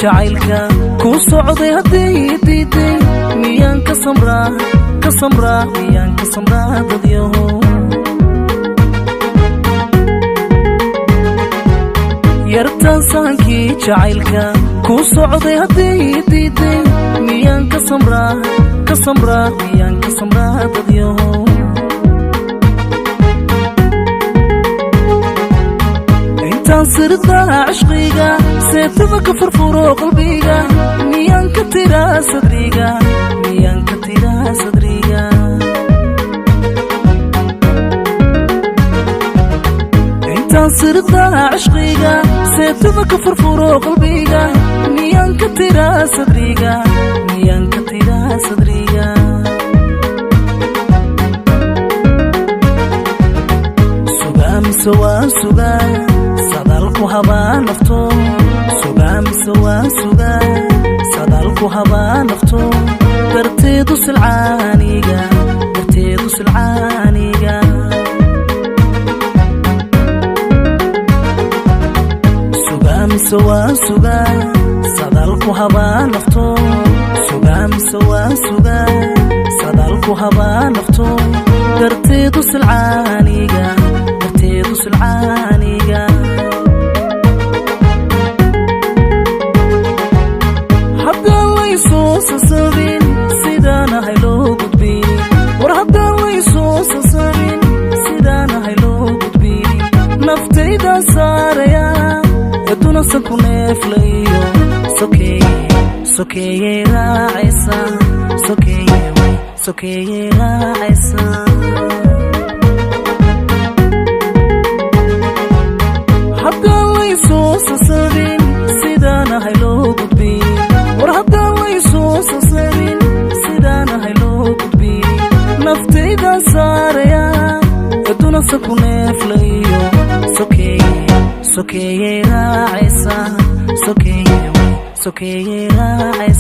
jacaylka ku socday haddii diiday miyaan ka samraa miyaan ka samraa dadyahow yartan saankii jacaylka ku socday haddii diiday miyaan ka samraa miyaan ka samraa dadyahow intaan sirdaa cishqiga seetada ka furfuro qalbiga miyaan ka tiraa sadriga miyaan ka tiraa sadriga intaan sirdaa cishqiga seetada ka furfuro qalbiga miyaan ka tiraa sadriga miyaan ka tiraa sadriga sugaa mise waan sugaa sadalku habaa nafto sugaa mise waan sugaa sadalku habaa nafto darteedu silcaaniga sugaa mise waan sugaa sadalku habaa nafto sugaa mise waan sugaa sadalku habaa nafto darteedu silcaaniga haddaan laysoo sasabin sidaanahay loo gudbin war haddaan laysoo sasabin sidaanahay loo gudbin naftaydaa saaraya aduna sanku neeflayo sokeeyey raacaysa sokeeyey raacaysa haddaan laysoo sasabin sidaanahay loo gudbin war haddaan laysoo sasabin sidaanahay loo gudbin naftaydaa saaraya aduna sanku neeflayo sokeeyey raacaysa sokeeyey raacaysa